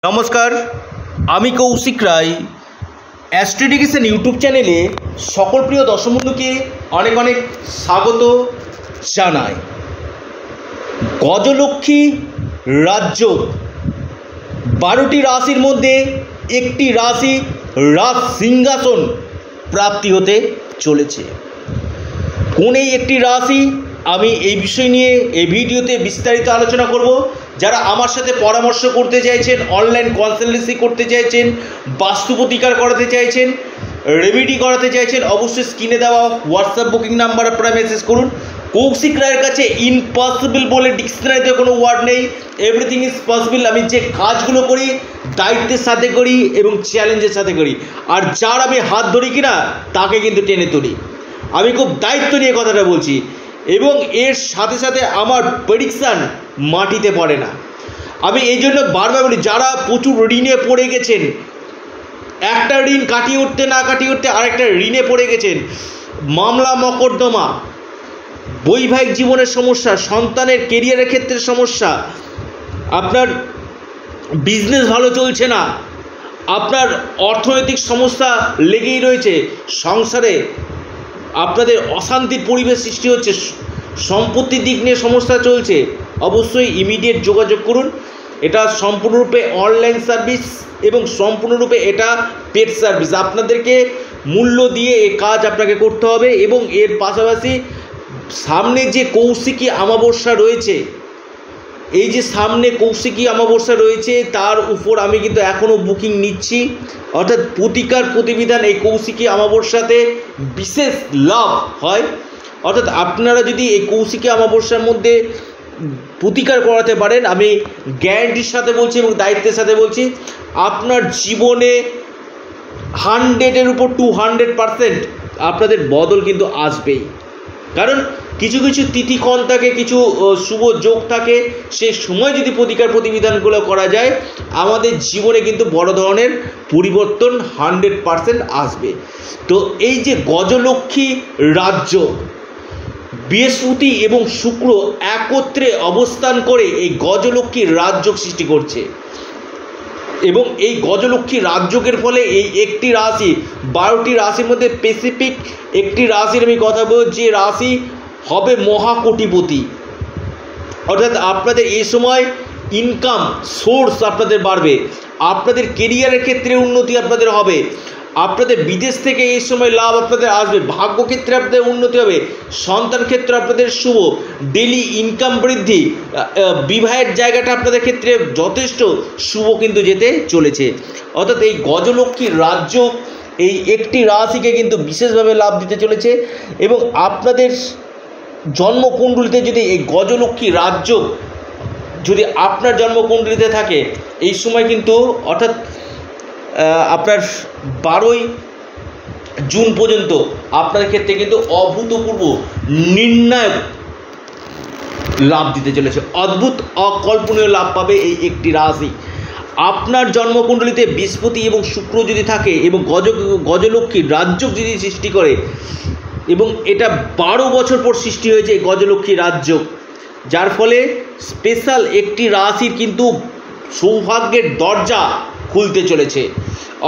নমস্কার, আমি কৌশিক রায়। অ্যাস্ট্রোডিকেশন ইউটিউব চ্যানেলে সকল প্রিয় দর্শক বন্ধুকে অনেক অনেক স্বাগত জানাই। গজলক্ষ্মী রাজযোগ 12টি রাশির মধ্যে একটি রাশি রাজ সিংহাসন প্রাপ্তি হতে চলেছে। কোন এই একটি রাশি, আমি এই বিষয় নিয়ে এই ভিডিওতে বিস্তারিত আলোচনা করব। যারা আমার সাথে পরামর্শ করতে চাইছেন, অনলাইন কনসালটেন্সি করতে চাইছেন, বাস্তু প্রতিকার করাতে চাইছেন, রেমেডি করাতে চাইছেন, অবশ্যই স্ক্রিনে দেওয়া হোয়াটসঅ্যাপ বুকিং নাম্বার আপনারা মেসেজ করুন। কৌশিক রায়ের কাছে ইম্পসিবল বলে ডিকশনারিতে কোনো ওয়ার্ড নেই, এভরিথিং ইজ পসিবল। আমি যে কাজগুলো করি দায়িত্বের সাথে করি এবং চ্যালেঞ্জের সাথে করি, আর যার আমি হাত ধরি কিনা তাকে কিন্তু টেনে তুলি। আমি খুব দায়িত্ব নিয়ে কথাটা বলছি এবং এর সাথে সাথে আমার প্রেডিকশান মাটিতে পড়ে না। আমি এই জন্য বারবার বলি, যারা প্রচুর ঋণে পড়ে গেছেন, একটা ঋণ কাটিয়ে উঠতে না কাটিয়ে উঠতে আরেকটা ঋণে পড়ে গেছেন, মামলা মকদ্দমা, বৈবাহিক জীবনের সমস্যা, সন্তানের কেরিয়ারের ক্ষেত্রে সমস্যা, আপনার বিজনেস ভালো চলছে না, আপনার অর্থনৈতিক সমস্যা লেগেই রয়েছে, সংসারে আপনাদের অশান্তির পরিবেশ সৃষ্টি হচ্ছে, সম্পত্তির দিক নিয়ে সমস্যা চলছে, অবশ্যই ইমিডিয়েট যোগাযোগ করুন। এটা সম্পূর্ণরূপে অনলাইন সার্ভিস এবং সম্পূর্ণরূপে এটা পেড সার্ভিস। আপনাদেরকে মূল্য দিয়ে এই কাজ আপনাকে করতে হবে এবং এর পাশাপাশি সামনে যে কৌশিকী অমাবস্যা রয়েছে, এই যে সামনে কৌশিকী অমাবস্যা রয়েছে তার উপর আমি কিন্তু এখনও বুকিং নিচ্ছি। অর্থাৎ প্রতিকার প্রতিবিধান এই কৌশিকী অমাবস্যাতে বিশেষ লাভ হয়। অর্থাৎ আপনারা যদি এই কৌশিকী অমাবস্যার মধ্যে প্রতিকার করাতে পারেন, আমি গ্যারান্টির সাথে বলছি এবং দায়িত্বের সাথে বলছি, আপনার জীবনে 100-এর উপর 200% আপনাদের বদল কিন্তু আসবেই। কারণ কিছু কিছু তিথিক্ষণ থাকে, কিছু শুভ যোগ থাকে, সেই সময় যদি প্রতিকার প্রতিবিধানগুলো করা যায় আমাদের জীবনে কিন্তু বড় ধরনের পরিবর্তন 100% আসবে। তো এই যে গজলক্ষ্মী রাজযোগ, বৃহস্পতি এবং শুক্র একত্রে অবস্থান করে এই গজলক্ষ্মী রাজযোগ সৃষ্টি করছে এবং এই গজলক্ষ্মী রাজযোগের ফলে এই একটি রাশি, 12টি রাশির মধ্যে স্পেসিফিক একটি রাশির আমি কথা বলছি, যে রাশি হবে মহাকোটিপতি। অর্থাৎ আপনাদের এই সময় ইনকাম সোর্স আপনাদের বাড়বে, আপনাদের কেরিয়ারের ক্ষেত্রে উন্নতি আপনাদের হবে, আপনাদের বিদেশ থেকে এই সময় লাভ আপনাদের আসবে, ভাগ্যক্ষেত্রে আপনাদের উন্নতি হবে, সন্তান ক্ষেত্রে আপনাদের শুভ, ডেলি ইনকাম বৃদ্ধি, বিবাহের জায়গাটা আপনাদের ক্ষেত্রে যথেষ্ট শুভ কিন্তু যেতে চলেছে। অর্থাৎ এই গজলক্ষ্মীর রাজ্য এই একটি রাশিকে কিন্তু বিশেষভাবে লাভ দিতে চলেছে এবং আপনাদের জন্মকুণ্ডলিতে যদি এই গজলক্ষ্মী রাজ্য যদি আপনার জন্মকুণ্ডলিতে থাকে, এই সময় কিন্তু অর্থাৎ আপনার 12ই জুন পর্যন্ত আপনাদের ক্ষেত্রে কিন্তু অভূতপূর্ব নির্ণায়ক লাভ দিতে চলেছে, অদ্ভুত অকল্পনীয় লাভ পাবে এই একটি রাশি। আপনার জন্মকুণ্ডলিতে বৃহস্পতি এবং শুক্র যদি থাকে এবং গজলক্ষ্মী রাজযোগ যদি সৃষ্টি করে, এবং এটা 12 বছর পর সৃষ্টি হয়েছে এই গজলক্ষ্মী রাজযোগ, যার ফলে স্পেশাল একটি রাশির কিন্তু সৌভাগ্যের দরজা খুলতে চলেছে।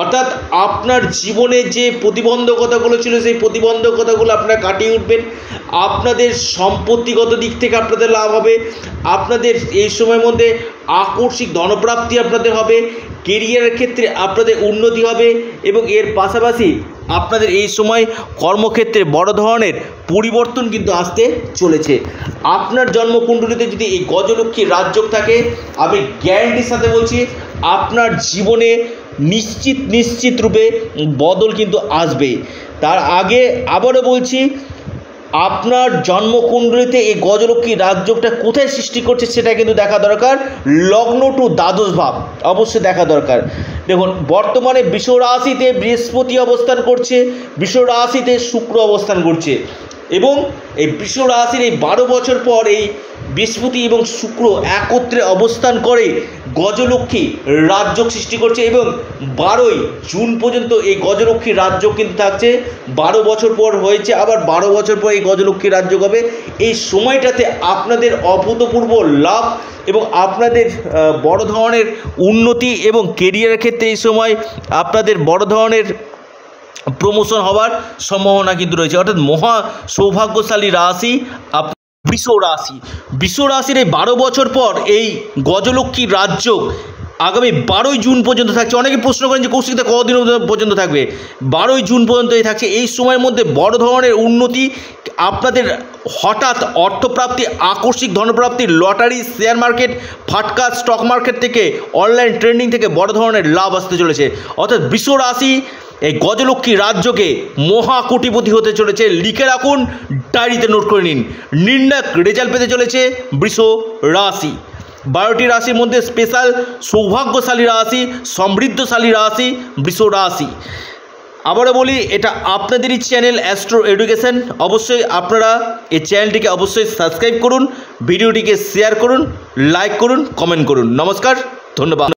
অর্থাৎ আপনার জীবনে যে প্রতিবন্ধকতাগুলো ছিল সেই প্রতিবন্ধকতাগুলো আপনারা কাটিয়ে উঠবেন, আপনাদের সম্পত্তিগত দিক থেকে আপনাদের লাভ হবে, আপনাদের এই সময়ের মধ্যে আকস্মিক ধনপ্রাপ্তি আপনাদের হবে, কেরিয়ারের ক্ষেত্রে আপনাদের উন্নতি হবে এবং এর পাশাপাশি আপনাদের এই সময় কর্মক্ষেত্রে বড় ধরনের পরিবর্তন কিন্তু আসতে চলেছে। আপনার জন্মকুণ্ডলিতে যদি এই গজলক্ষ্মী রাজযোগ থাকে, আমি গ্যারান্টির সাথে বলছি আপনার জীবনে নিশ্চিত রূপে বদল কিন্তু আসবে। তার আগে আবারও বলছি, আপনার জন্মকুণ্ডলিতে এই গজলক্ষ্মী রাজযোগটা কোথায় সৃষ্টি করছে সেটা কিন্তু দেখা দরকার। লগ্ন টু দ্বাদশ ভাব অবশ্যই দেখা দরকার। দেখুন, বর্তমানে বৃষ রাশিতে বৃহস্পতি অবস্থান করছে, বৃষ রাশিতে শুক্র অবস্থান করছে এবং এই বৃষ রাশির এই 12 বছর পর এই বৃহস্পতি এবং শুক্র একত্রে অবস্থান করে গজলক্ষ্মী রাজযোগ সৃষ্টি করছে এবং 12ই জুন পর্যন্ত এই গজলক্ষ্মী রাজযোগ কিন্তু থাকছে। 12 বছর পর হয়েছে, আবার 12 বছর পর এই গজলক্ষ্মী রাজযোগ হবে। এই সময়টাতে আপনাদের অভূতপূর্ব লাভ এবং আপনাদের বড় ধরনের উন্নতি এবং কেরিয়ারের ক্ষেত্রে এই সময় আপনাদের বড় ধরনের প্রমোশন হওয়ার সম্ভাবনা কিন্তু রয়েছে। অর্থাৎ মহা সৌভাগ্যশালী রাশি বৃষ রাশি। বৃষ রাশির এই 12 বছর পর এই গজলক্ষ্মী রাজযোগ আগামী 12ই জুন পর্যন্ত থাকছে। অনেকে প্রশ্ন করেন যে কৌশিকদা কতদিন পর্যন্ত থাকবে? 12ই জুন পর্যন্তই থাকছে। এই সময়ের মধ্যে বড় ধরনের উন্নতি, আপনাদের হঠাৎ অর্থপ্রাপ্তি, আকস্মিক ধনপ্রাপ্তি, লটারি, শেয়ার মার্কেট, ফাটকা, স্টক মার্কেট থেকে, অনলাইন ট্রেডিং থেকে বড় ধরনের লাভ আসতে চলেছে। অর্থাৎ বৃষ রাশি এই গজলক্ষ্মী রাজযোগে মহা কোটিপতি হতে চলেছে। লিখে রাখুন, ডায়েরিতে নোট করে নিন। নির্ণায়ক রেজাল্ট পেতে চলেছে বৃষ রাশি। 12টি রাশির মধ্যে স্পেশাল সৌভাগ্যশালী রাশি, সমৃদ্ধশালী রাশি বৃষ রাশি। আবারও বলি, এটা আপনাদেরই চ্যানেল অ্যাস্ট্রো এডুকেশন। অবশ্যই আপনারা এই চ্যানেলটিকে অবশ্যই সাবস্ক্রাইব করুন, ভিডিওটিকে শেয়ার করুন, লাইক করুন, কমেন্ট করুন। নমস্কার, ধন্যবাদ।